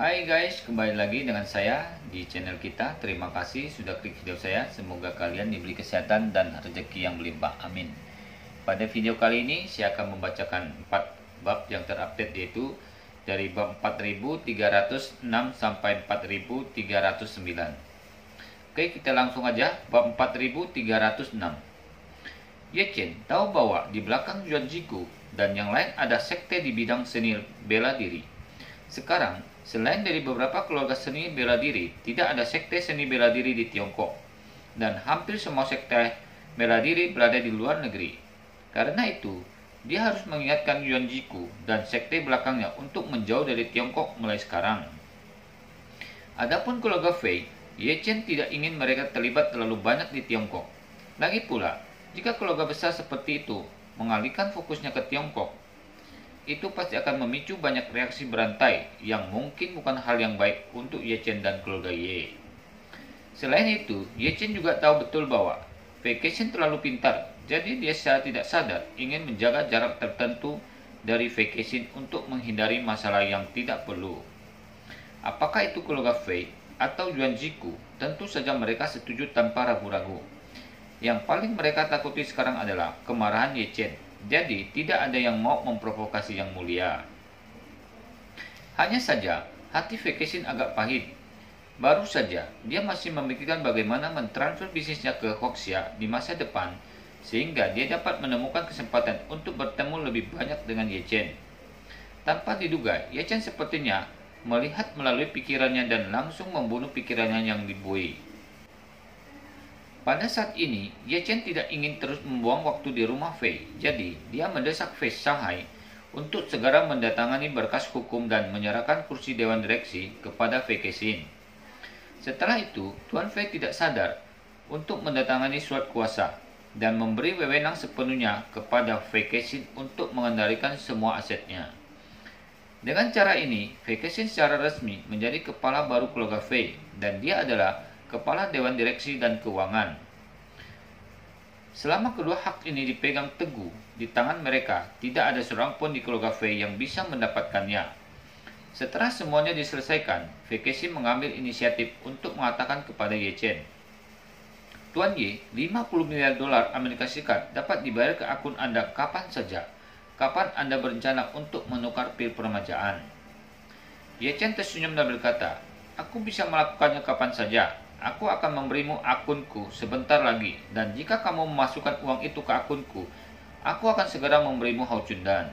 Hai guys, kembali lagi dengan saya di channel kita. Terima kasih sudah klik video saya. Semoga kalian diberi kesehatan dan rezeki yang melimpah. Amin. Pada video kali ini saya akan membacakan 4 bab yang terupdate, yaitu dari bab 4306 sampai 4309. Oke, kita langsung aja bab 4306. Ye Chen tahu bahwa di belakang Yuan Jiku dan yang lain ada sekte di bidang seni bela diri. Sekarang, selain dari beberapa keluarga seni bela diri, tidak ada sekte seni bela diri di Tiongkok. Dan hampir semua sekte bela diri berada di luar negeri. Karena itu, dia harus mengingatkan Yuan Jiku dan sekte belakangnya untuk menjauh dari Tiongkok mulai sekarang. Adapun keluarga Fei, Ye Chen tidak ingin mereka terlibat terlalu banyak di Tiongkok. Lagi pula, jika keluarga besar seperti itu mengalihkan fokusnya ke Tiongkok, itu pasti akan memicu banyak reaksi berantai yang mungkin bukan hal yang baik untuk Ye Chen dan keluarga Ye. Selain itu, Ye Chen juga tahu betul bahwa Vacation terlalu pintar, jadi dia secara tidak sadar ingin menjaga jarak tertentu dari Vacation untuk menghindari masalah yang tidak perlu. Apakah itu keluarga Fei atau Yuan Jiku? Tentu saja mereka setuju tanpa ragu-ragu. Yang paling mereka takuti sekarang adalah kemarahan Ye Chen. Jadi, tidak ada yang mau memprovokasi yang mulia. Hanya saja, hati Vacation agak pahit. Baru saja, dia masih memikirkan bagaimana mentransfer bisnisnya ke Hoxia di masa depan, sehingga dia dapat menemukan kesempatan untuk bertemu lebih banyak dengan Ye Chen. Tanpa diduga, Ye Chen sepertinya melihat melalui pikirannya dan langsung membunuh pikirannya yang dibuai. Pada saat ini, Ye Chen tidak ingin terus membuang waktu di rumah Fei. Jadi, dia mendesak Fei Shanghai untuk segera mendatangani berkas hukum dan menyerahkan kursi dewan direksi kepada Fei Kexin. Setelah itu, Tuan Fei tidak sadar untuk mendatangani surat kuasa dan memberi wewenang sepenuhnya kepada Fei Kexin untuk mengendalikan semua asetnya. Dengan cara ini, Fei Kexin secara resmi menjadi kepala baru keluarga Fei dan dia adalah kepala dewan direksi dan keuangan. Selama kedua hak ini dipegang teguh di tangan mereka, tidak ada seorang pun di keluarga Fei yang bisa mendapatkannya. Setelah semuanya diselesaikan, Fei Kexin mengambil inisiatif untuk mengatakan kepada Ye Chen, "Tuan Ye, 50 miliar dolar Amerika Serikat dapat dibayar ke akun Anda kapan saja. Kapan Anda berencana untuk menukar pil permajaan?" Ye Chen tersenyum dan berkata, "Aku bisa melakukannya kapan saja. Aku akan memberimu akunku sebentar lagi, dan jika kamu memasukkan uang itu ke akunku, aku akan segera memberimu Hao Chundan."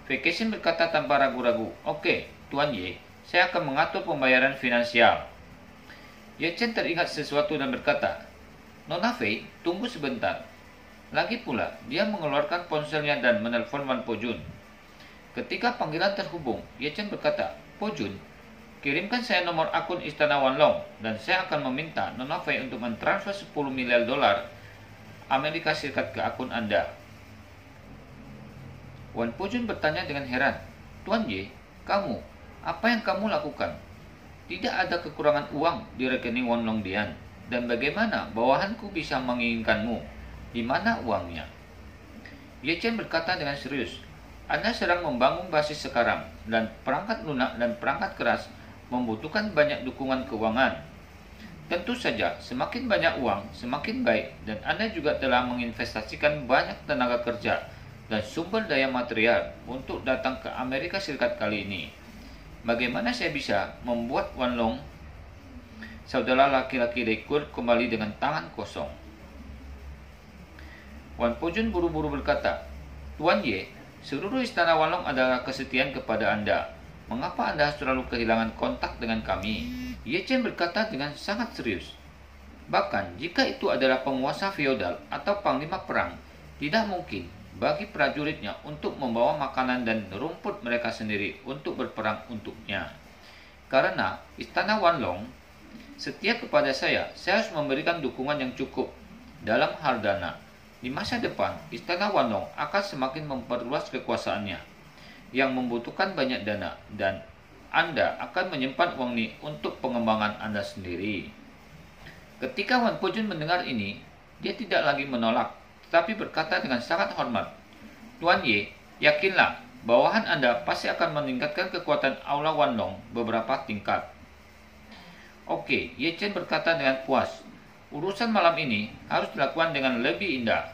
Fei Kexin berkata tanpa ragu-ragu, "Oke, Tuan Ye, saya akan mengatur pembayaran finansial." Ye Chen teringat sesuatu dan berkata, "Nona Fei, tunggu sebentar." Lagi pula, dia mengeluarkan ponselnya dan menelpon Wan Pojun. Ketika panggilan terhubung, Ye Chen berkata, "Pojun, kirimkan saya nomor akun Istana Wanlong dan saya akan meminta Nona Fei untuk mentransfer 10 miliar dolar Amerika Serikat ke akun Anda." Wan Pujun bertanya dengan heran, "Tuan Ye, kamu, apa yang kamu lakukan? Tidak ada kekurangan uang di rekening Wanlong Dian, dan bagaimana bawahanku bisa menginginkanmu? Di mana uangnya?" Ye Chen berkata dengan serius, "Anda sedang membangun basis sekarang, dan perangkat lunak dan perangkat keras membutuhkan banyak dukungan keuangan. Tentu saja, semakin banyak uang, semakin baik, dan Anda juga telah menginvestasikan banyak tenaga kerja dan sumber daya material untuk datang ke Amerika Serikat kali ini. Bagaimana saya bisa membuat Wanlong, saudara laki-laki rekrut, kembali dengan tangan kosong?" Wan Pujun buru-buru berkata, "Tuan Ye, seluruh istana Wanlong adalah kesetiaan kepada Anda. Mengapa Anda selalu kehilangan kontak dengan kami?" Ye Chen berkata dengan sangat serius. "Bahkan jika itu adalah penguasa feodal atau panglima perang, tidak mungkin bagi prajuritnya untuk membawa makanan dan rumput mereka sendiri untuk berperang untuknya. Karena istana Wanlong setia kepada saya harus memberikan dukungan yang cukup dalam hal dana. Di masa depan, istana Wanlong akan semakin memperluas kekuasaannya yang membutuhkan banyak dana, dan Anda akan menyimpan uang ini untuk pengembangan Anda sendiri." Ketika Wan Pujun mendengar ini, dia tidak lagi menolak, tetapi berkata dengan sangat hormat, "Tuan Ye, yakinlah bawahan Anda pasti akan meningkatkan kekuatan aura Wanlong beberapa tingkat. Oke, Ye Chen berkata dengan puas, urusan malam ini harus dilakukan dengan lebih indah.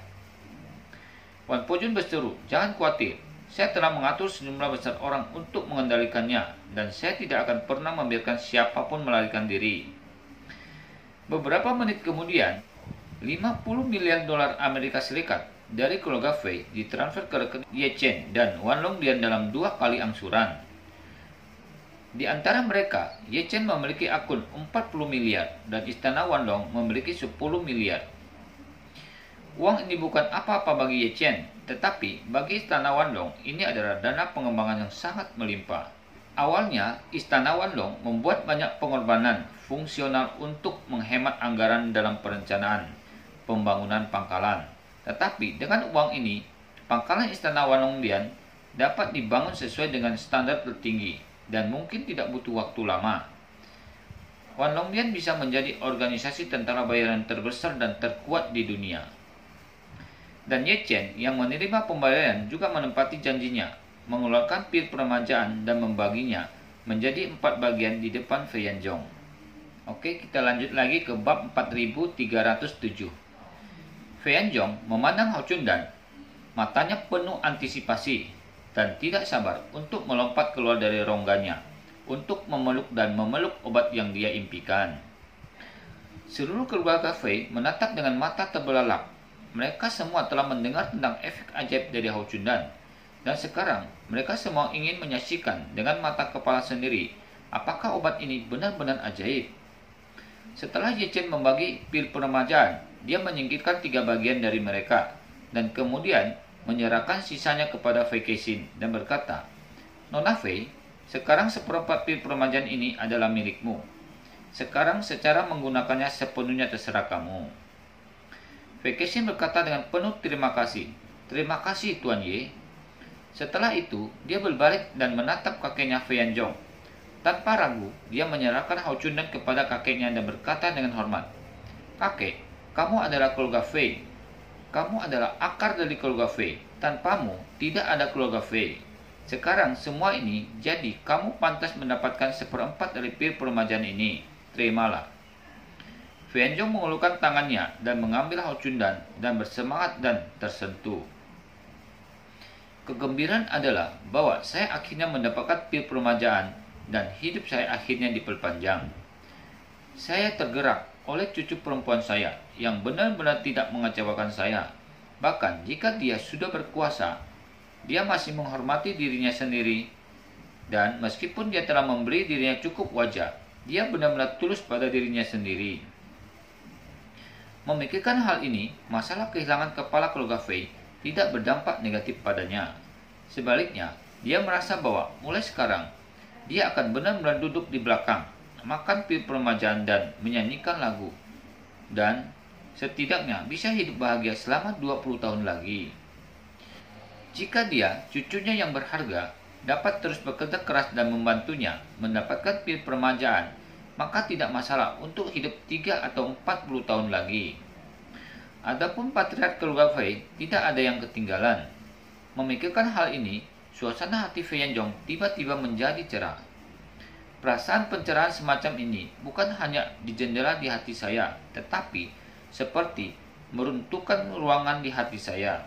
Wan Pojun berseru, jangan khawatir, saya telah mengatur sejumlah besar orang untuk mengendalikannya, dan saya tidak akan pernah membiarkan siapapun melarikan diri. Beberapa menit kemudian, 50 miliar dolar Amerika Serikat dari keluarga Fei ditransfer ke rekening Ye Chen dan Wan Longdian dalam 2 kali angsuran. Di antara mereka, Ye Chen memiliki akun 40 miliar dan istana Wanlong memiliki 10 miliar. Uang ini bukan apa-apa bagi Ye Chen, tetapi bagi istana Wanlong ini adalah dana pengembangan yang sangat melimpah. Awalnya, istana Wanlong membuat banyak pengorbanan fungsional untuk menghemat anggaran dalam perencanaan pembangunan pangkalan. Tetapi dengan uang ini, pangkalan istana Wanlongdian dapat dibangun sesuai dengan standar tertinggi dan mungkin tidak butuh waktu lama. Wanlongdian bisa menjadi organisasi tentara bayaran terbesar dan terkuat di dunia. Dan Ye Chen yang menerima pembayaran juga menempati janjinya, mengeluarkan pil peremajaan dan membaginya menjadi 4 bagian di depan Fei Yanzhong. Oke, kita lanjut lagi ke bab 4307. Fei Yanzhong memandang Hao Chundan, matanya penuh antisipasi dan tidak sabar untuk melompat keluar dari rongganya untuk memeluk obat yang dia impikan. Seluruh keluarga Fei menatap dengan mata terbelalak. Mereka semua telah mendengar tentang efek ajaib dari Hao Chundan, dan sekarang mereka semua ingin menyaksikan dengan mata kepala sendiri apakah obat ini benar-benar ajaib. Setelah Ye Chen membagi pil peremajaan, dia menyingkirkan 3 bagian dari mereka dan kemudian menyerahkan sisanya kepada Fei Kexin dan berkata, Nona Fei, sekarang seperempat pil peremajaan ini adalah milikmu. Sekarang secara menggunakannya sepenuhnya terserah kamu. Fei Kexin berkata dengan penuh terima kasih. Terima kasih Tuan Ye. Setelah itu, dia berbalik dan menatap kakeknya Fei Yanzhong. Tanpa ragu, dia menyerahkan Hao Chundan kepada kakeknya dan berkata dengan hormat, Kakek, kamu adalah keluarga Fei. Kamu adalah akar dari keluarga Fei. Tanpamu, tidak ada keluarga Fei. Sekarang semua ini, jadi kamu pantas mendapatkan 1/4 dari pil peremajaan ini. Terimalah. Fei Yanzhong mengulurkan tangannya dan mengambil Hao Chundan dan bersemangat dan tersentuh. Kegembiraan adalah bahwa saya akhirnya mendapatkan pil peremajaan dan hidup saya akhirnya diperpanjang. Saya tergerak oleh cucu perempuan saya yang benar-benar tidak mengecewakan saya. Bahkan jika dia sudah berkuasa, dia masih menghormati dirinya sendiri, dan meskipun dia telah memberi dirinya cukup wajah, dia benar-benar tulus pada dirinya sendiri. Memikirkan hal ini, masalah kehilangan kepala keluarga Fei tidak berdampak negatif padanya. Sebaliknya, dia merasa bahwa mulai sekarang, dia akan benar-benar duduk di belakang, makan pil peremajaan dan menyanyikan lagu. Dan setidaknya bisa hidup bahagia selama 20 tahun lagi. Jika dia, cucunya yang berharga, dapat terus bekerja keras dan membantunya mendapatkan pil peremajaan, maka tidak masalah untuk hidup 3 atau 40 tahun lagi. Adapun patriark keluarga Fei tidak ada yang ketinggalan. Memikirkan hal ini, suasana hati Fei Yanzhong tiba-tiba menjadi cerah. Perasaan pencerahan semacam ini bukan hanya di jendela di hati saya, tetapi seperti meruntuhkan ruangan di hati saya.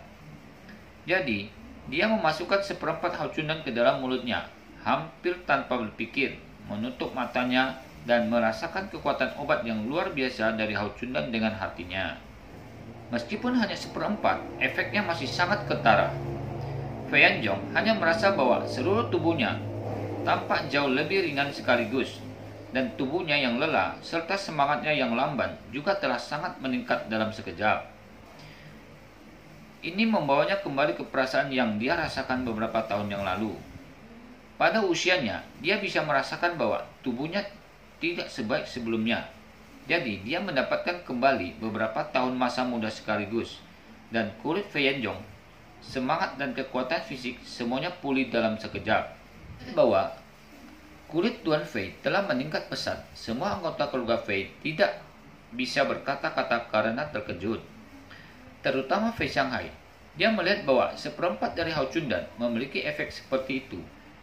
Jadi, dia memasukkan 1/4 Hao Chundan ke dalam mulutnya, hampir tanpa berpikir, menutup matanya, dan merasakan kekuatan obat yang luar biasa dari Hao Chundan dengan hatinya. Meskipun hanya 1/4, efeknya masih sangat ketara. Fei Yanzhong hanya merasa bahwa seluruh tubuhnya tampak jauh lebih ringan sekaligus, dan tubuhnya yang lelah serta semangatnya yang lamban juga telah sangat meningkat dalam sekejap. Ini membawanya kembali ke perasaan yang dia rasakan beberapa tahun yang lalu. Pada usianya, dia bisa merasakan bahwa tubuhnya tidak sebaik sebelumnya. Jadi, dia mendapatkan kembali beberapa tahun masa muda sekaligus, dan kulit Fei Yanzhong, semangat dan kekuatan fisik semuanya pulih dalam sekejap. Bahwa kulit Tuan Fei telah meningkat pesat, semua anggota keluarga Fei tidak bisa berkata-kata karena terkejut. Terutama Fei Shanghai. Dia melihat bahwa seperempat dari Hao Chundan memiliki efek seperti itu,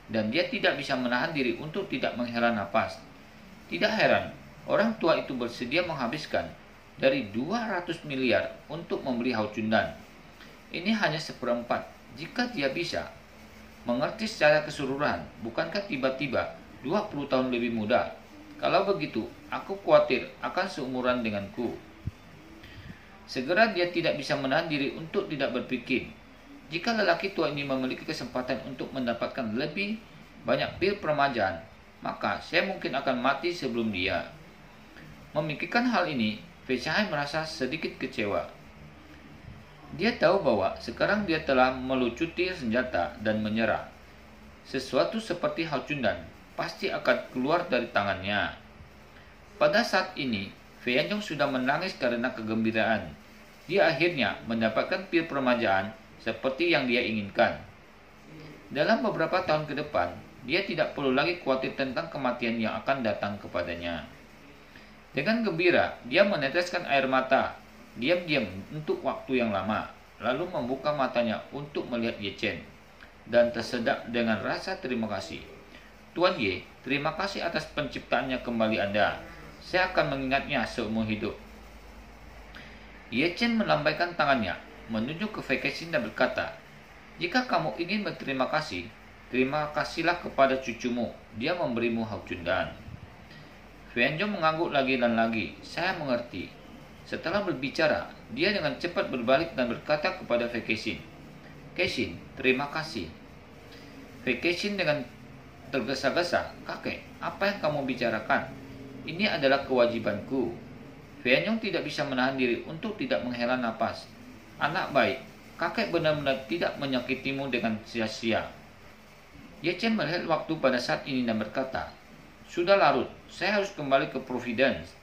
dan dia tidak bisa menahan diri untuk tidak menghela napas. Tidak heran, orang tua itu bersedia menghabiskan dari 200 miliar untuk membeli Hao Chundan. Ini hanya seperempat. Jika dia bisa mengerti secara keseluruhan, bukankah tiba-tiba 20 tahun lebih muda? Kalau begitu, aku khawatir akan seumuran denganku. Segera dia tidak bisa menahan diri untuk tidak berpikir. Jika lelaki tua ini memiliki kesempatan untuk mendapatkan lebih banyak pil peremajaan, maka saya mungkin akan mati sebelum dia. Memikirkan hal ini, Fei Xianghai merasa sedikit kecewa. Dia tahu bahwa sekarang dia telah melucuti senjata dan menyerah. Sesuatu seperti Hao Chundan pasti akan keluar dari tangannya. Pada saat ini, Fei Yanzhong sudah menangis karena kegembiraan. Dia akhirnya mendapatkan pil peremajaan seperti yang dia inginkan. Dalam beberapa tahun ke depan, dia tidak perlu lagi khawatir tentang kematian yang akan datang kepadanya. Dengan gembira, dia meneteskan air mata, diam-diam untuk waktu yang lama, lalu membuka matanya untuk melihat Ye Chen, dan tersedak dengan rasa terima kasih. Tuan Ye, terima kasih atas penciptaannya kembali Anda. Saya akan mengingatnya seumur hidup. Ye Chen melambaikan tangannya, menunjuk ke Fei Kexin dan berkata, jika kamu ingin berterima kasih, terima kasihlah kepada cucumu. Dia memberimu Hao Chundan. Fei Yanzhong mengangguk lagi dan lagi. Saya mengerti. Setelah berbicara, dia dengan cepat berbalik dan berkata kepada Fei Kexin, Kexin, terima kasih. Fei Kexin dengan tergesa-gesa, kakek, apa yang kamu bicarakan? Ini adalah kewajibanku. Fei Yanzhong tidak bisa menahan diri untuk tidak menghela napas. Anak baik, kakek benar-benar tidak menyakitimu dengan sia-sia. Ye Chen melihat waktu pada saat ini dan berkata, sudah larut, saya harus kembali ke Providence.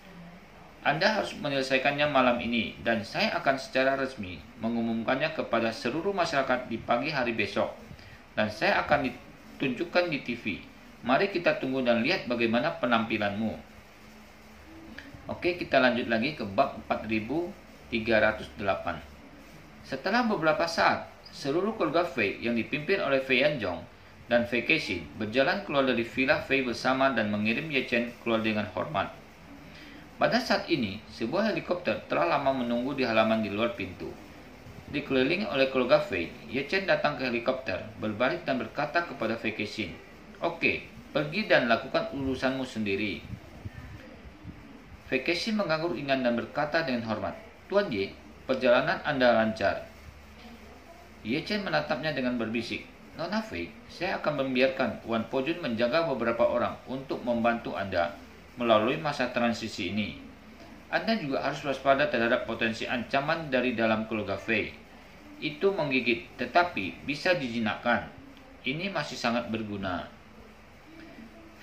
Anda harus menyelesaikannya malam ini, dan saya akan secara resmi mengumumkannya kepada seluruh masyarakat di pagi hari besok. Dan saya akan ditunjukkan di TV. Mari kita tunggu dan lihat bagaimana penampilanmu. Oke, kita lanjut lagi ke bab 4308. Setelah beberapa saat, seluruh keluarga Fei yang dipimpin oleh Fei Yanzhong dan Fei Kexin berjalan keluar dari villa Fei bersama dan mengirim Ye Chen keluar dengan hormat. Pada saat ini, sebuah helikopter telah lama menunggu di halaman di luar pintu. Dikelilingi oleh keluarga Fei, Ye Chen datang ke helikopter, berbalik dan berkata kepada Fei Kexin, oke, pergi dan lakukan urusanmu sendiri. Fei Kexin mengangguk ringan dan berkata dengan hormat, Tuan Ye, perjalanan Anda lancar. Ye Chen menatapnya dengan berbisik, Nona Fei, saya akan membiarkan Wan Pojun menjaga beberapa orang untuk membantu Anda melalui masa transisi ini. Anda juga harus waspada terhadap potensi ancaman dari dalam keluarga Fei. Itu menggigit, tetapi bisa dijinakkan. Ini masih sangat berguna.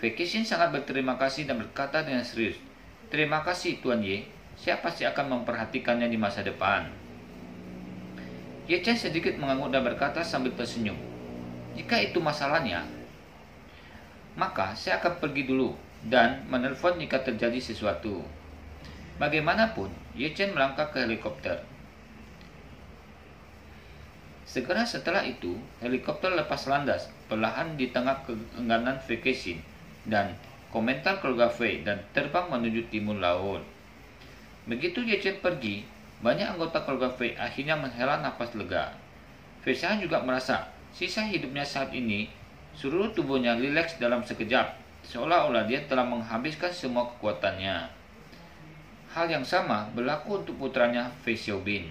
Fei Kexin sangat berterima kasih dan berkata dengan serius, terima kasih Tuan Ye, saya pasti akan memperhatikannya di masa depan. Ye Chen sedikit mengangguk dan berkata sambil tersenyum, jika itu masalahnya, maka saya akan pergi dulu dan menelpon jika terjadi sesuatu. Bagaimanapun, Ye Chen melangkah ke helikopter. Segera setelah itu, helikopter lepas landas perlahan di tengah keengganan Fei Kexin dan komentar keluarga Fei dan terbang menuju timur laut. Begitu Ye Chen pergi, banyak anggota keluarga Fei akhirnya menghela napas lega. Fei Xianghai juga merasa sisa hidupnya saat ini, seluruh tubuhnya rileks dalam sekejap, seolah-olah dia telah menghabiskan semua kekuatannya. Hal yang sama berlaku untuk putranya Fei Xiaobin.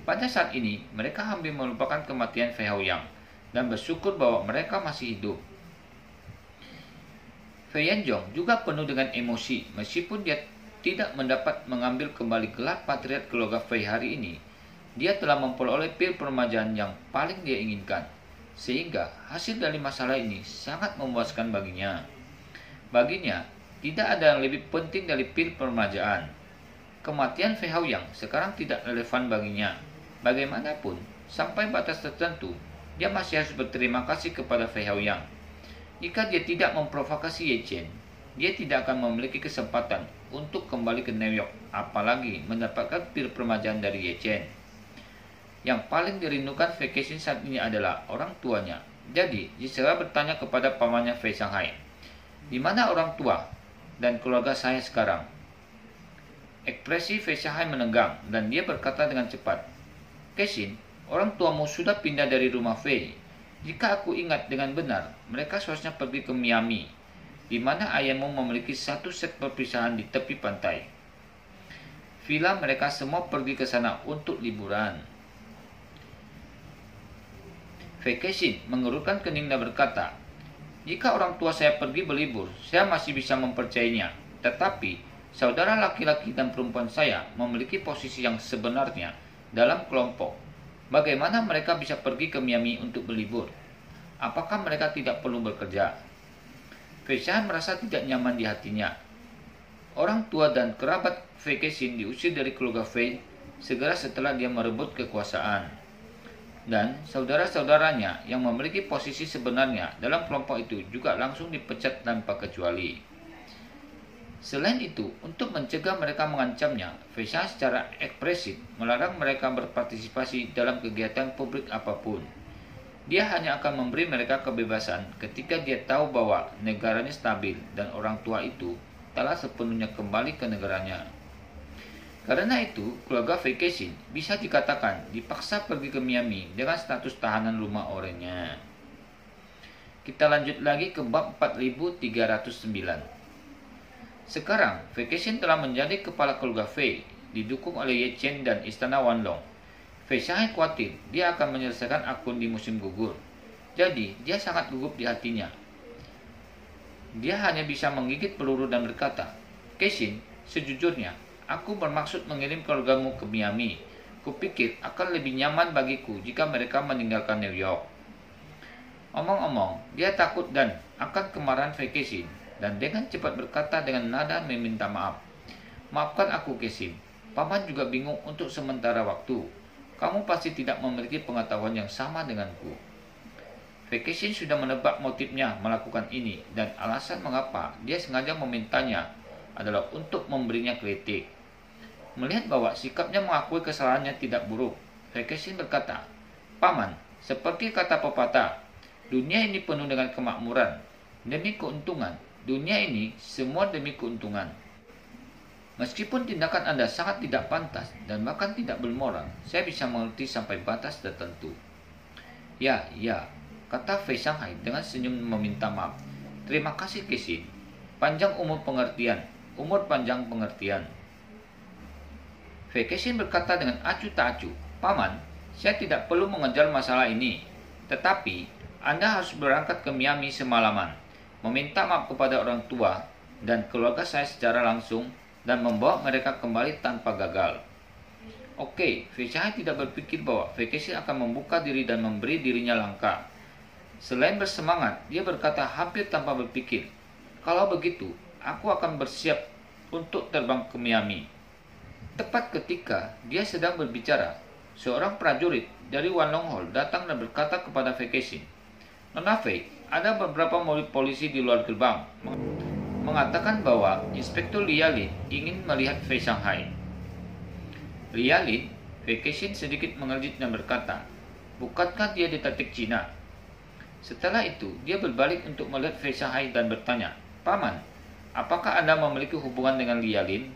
Pada saat ini, mereka hampir melupakan kematian Fei Haoyang dan bersyukur bahwa mereka masih hidup. Fei Yanzhong juga penuh dengan emosi meskipun dia tidak mendapat mengambil kembali gelar patriot keluarga Fei hari ini. Dia telah memperoleh pil peremajaan yang paling dia inginkan, sehingga hasil dari masalah ini sangat memuaskan baginya. Baginya, tidak ada yang lebih penting dari pil peremajaan. Kematian Fei Haoyang sekarang tidak relevan baginya. Bagaimanapun, sampai batas tertentu, dia masih harus berterima kasih kepada Fei Haoyang. Jika dia tidak memprovokasi Ye Chen, dia tidak akan memiliki kesempatan untuk kembali ke New York, apalagi mendapatkan pil peremajaan dari Ye Chen. Yang paling dirindukan Fei Kexin saat ini adalah orang tuanya. Jadi, Gisela bertanya kepada pamannya Fei Shanghai, "Di mana orang tua dan keluarga saya sekarang?" Ekspresi Fei Shanghai menegang dan dia berkata dengan cepat, "Kexin, orang tuamu sudah pindah dari rumah Fei. Jika aku ingat dengan benar, mereka seharusnya pergi ke Miami, di mana ayahmu memiliki satu set perpisahan di tepi pantai. Villa mereka semua pergi ke sana untuk liburan." Fei Kexin mengerutkan kening dan berkata, "Jika orang tua saya pergi berlibur, saya masih bisa mempercayainya. Tetapi, saudara laki-laki dan perempuan saya memiliki posisi yang sebenarnya dalam kelompok. Bagaimana mereka bisa pergi ke Miami untuk berlibur? Apakah mereka tidak perlu bekerja?" Fei Shanghai merasa tidak nyaman di hatinya. Orang tua dan kerabat Fei Kexin diusir dari keluarga Fei segera setelah dia merebut kekuasaan. Dan saudara-saudaranya yang memiliki posisi sebenarnya dalam kelompok itu juga langsung dipecat tanpa kecuali. Selain itu, untuk mencegah mereka mengancamnya, Fei Shanghai secara ekspresif melarang mereka berpartisipasi dalam kegiatan publik apapun. Dia hanya akan memberi mereka kebebasan ketika dia tahu bahwa negaranya stabil dan orang tua itu telah sepenuhnya kembali ke negaranya. Karena itu, keluarga Fei Kexin bisa dikatakan dipaksa pergi ke Miami dengan status tahanan rumah oranye. Kita lanjut lagi ke bab 4309. Sekarang, Fei Kexin telah menjadi kepala keluarga Fei, didukung oleh Ye Chen dan Istana Wanlong. Fei Shanghai khawatir dia akan menyelesaikan akun di musim gugur. Jadi, dia sangat gugup di hatinya. Dia hanya bisa menggigit peluru dan berkata, "Kexin, sejujurnya, aku bermaksud mengirim keluargamu ke Miami. Kupikir akan lebih nyaman bagiku jika mereka meninggalkan New York." Omong-omong, dia takut dan akan kemarahan Fei Kexin, dan dengan cepat berkata dengan nada meminta maaf, "Maafkan aku, Kexin. Paman juga bingung untuk sementara waktu. Kamu pasti tidak memiliki pengetahuan yang sama denganku." Fei Kexin sudah menebak motifnya melakukan ini, dan alasan mengapa dia sengaja memintanya adalah untuk memberinya kritik. Melihat bahwa sikapnya mengakui kesalahannya tidak buruk, Fei Kexin berkata, "Paman, seperti kata pepatah, dunia ini penuh dengan kemakmuran. Demi keuntungan, dunia ini semua demi keuntungan. Meskipun tindakan Anda sangat tidak pantas dan bahkan tidak bermoral, saya bisa mengerti sampai batas tertentu." Ya, kata Fei Shanghai dengan senyum meminta maaf. "Terima kasih, Kexin. Panjang umur pengertian, umur panjang pengertian." Fei Kexin berkata dengan acuh tak acuh, "Paman, saya tidak perlu mengejar masalah ini. Tetapi, Anda harus berangkat ke Miami semalaman, meminta maaf kepada orang tua dan keluarga saya secara langsung, dan membawa mereka kembali tanpa gagal." Oke, Fei Shanghai tidak berpikir bahwa Fei Kexin akan membuka diri dan memberi dirinya langkah. Selain bersemangat, dia berkata hampir tanpa berpikir, "Kalau begitu, aku akan bersiap untuk terbang ke Miami." Tepat ketika dia sedang berbicara, seorang prajurit dari Wanlong Hall datang dan berkata kepada Fei Kexin, "Nona Fei, ada beberapa mobil polisi di luar gerbang, mengatakan bahwa Inspektur Lialin ingin melihat Fei Shanghai." "Lialin?" Fei Kexin sedikit mengerjit dan berkata, "Bukankah dia detektif Cina?" Setelah itu, dia berbalik untuk melihat Fei Shanghai dan bertanya, "Paman, apakah Anda memiliki hubungan dengan Lialin?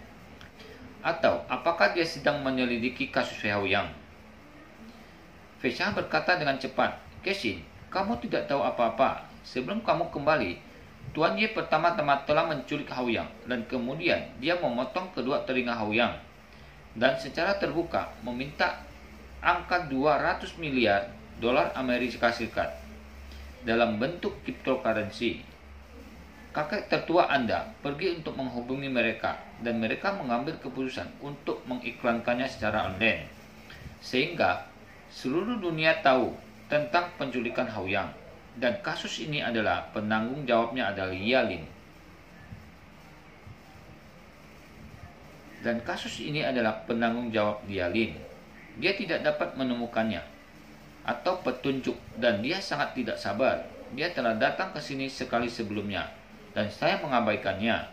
Atau apakah dia sedang menyelidiki kasus Fei Haoyang?" Fei Shanghai berkata dengan cepat, "Kexin, kamu tidak tahu apa-apa. Sebelum kamu kembali, Tuan Ye pertama-tama telah menculik Haoyang, dan kemudian dia memotong kedua telinga Haoyang, dan secara terbuka meminta angka 200 miliar dolar Amerika Serikat dalam bentuk cryptocurrency. Kakek tertua Anda pergi untuk menghubungi mereka, dan mereka mengambil keputusan untuk mengiklankannya secara online, sehingga seluruh dunia tahu tentang penculikan Haoyang, dan kasus ini adalah penanggung jawabnya adalah Lialin. Dia tidak dapat menemukannya atau petunjuk, dan dia sangat tidak sabar. Dia telah datang ke sini sekali sebelumnya, dan saya mengabaikannya,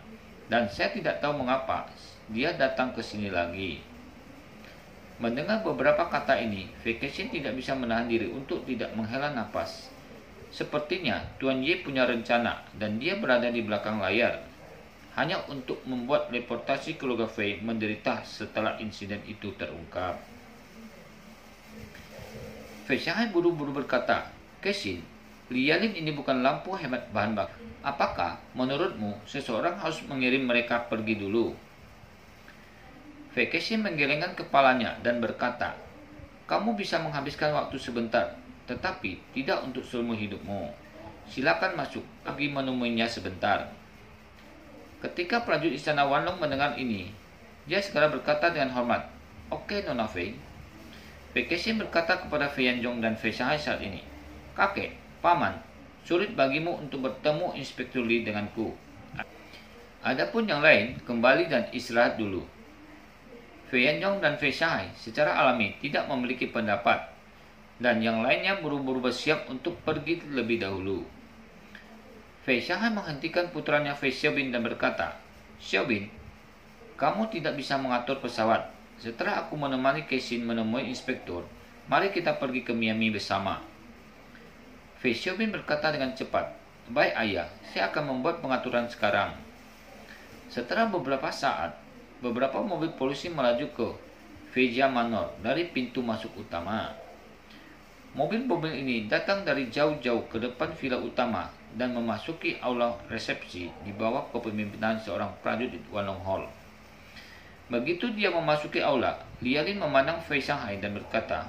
dan saya tidak tahu mengapa dia datang ke sini lagi." Mendengar beberapa kata ini, Vacation tidak bisa menahan diri untuk tidak menghela napas. Sepertinya Tuan Y punya rencana dan dia berada di belakang layar hanya untuk membuat reputasi keluarga Fei menderita setelah insiden itu terungkap. Fei Shanghai buru-buru berkata, "Cashin, lialin ini bukan lampu hemat bahan bakar. Apakah menurutmu seseorang harus mengirim mereka pergi dulu?" Fei Cashin menggelengkan kepalanya dan berkata, "Kamu bisa menghabiskan waktu sebentar, tetapi tidak untuk seumur hidupmu. Silakan masuk, pergi menemuinya sebentar." Ketika prajurit istana Wanlong mendengar ini, dia segera berkata dengan hormat, "Oke, Nona Fei." Fei Cashin berkata kepada Fei Yanzhong dan Fei Shanghai saat ini, "Kakek, paman, sulit bagimu untuk bertemu Inspektur Li denganku. Adapun yang lain, kembali dan istirahat dulu." Fei Yanzhong dan Fei Shanghai secara alami tidak memiliki pendapat, dan yang lainnya buru-buru bersiap untuk pergi lebih dahulu. Fei Shanghai menghentikan putranya Fei Xiaobin dan berkata, "Xiaobin, kamu tidak bisa mengatur pesawat. Setelah aku menemani Cashin menemui inspektur, mari kita pergi ke Miami bersama." Fei Xiaobin berkata dengan cepat, "Baik ayah, saya akan membuat pengaturan sekarang." Setelah beberapa saat, beberapa mobil polisi melaju ke Veja Manor dari pintu masuk utama. Mobil-mobil ini datang dari jauh-jauh ke depan villa utama dan memasuki aula resepsi di bawah kepemimpinan seorang prajurit Wanlong Hall. Begitu dia memasuki aula, Lialin memandang Fei Shanghai dan berkata,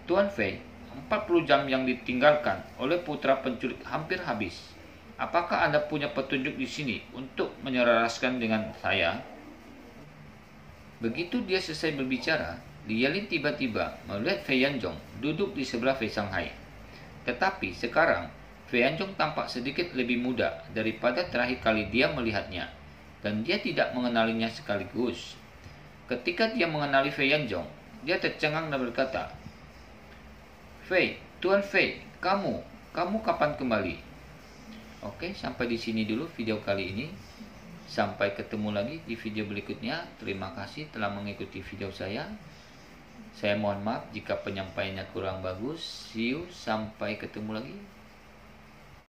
"Tuan Fei, 40 jam yang ditinggalkan oleh putra penculik hampir habis. Apakah Anda punya petunjuk di sini untuk menyelaraskan dengan saya?" Begitu dia selesai berbicara, Lialin tiba-tiba melihat Fei Yanzhong duduk di sebelah Fei Shanghai. Tetapi sekarang, Fei Yanzhong tampak sedikit lebih muda daripada terakhir kali dia melihatnya, dan dia tidak mengenalinya sekaligus. Ketika dia mengenali Fei Yanzhong, dia tercengang dan berkata, "Fei, Tuan Fei, kamu kapan kembali?" Oke, sampai di sini dulu video kali ini. Sampai ketemu lagi di video berikutnya. Terima kasih telah mengikuti video saya. Saya mohon maaf jika penyampaiannya kurang bagus. See you, sampai ketemu lagi.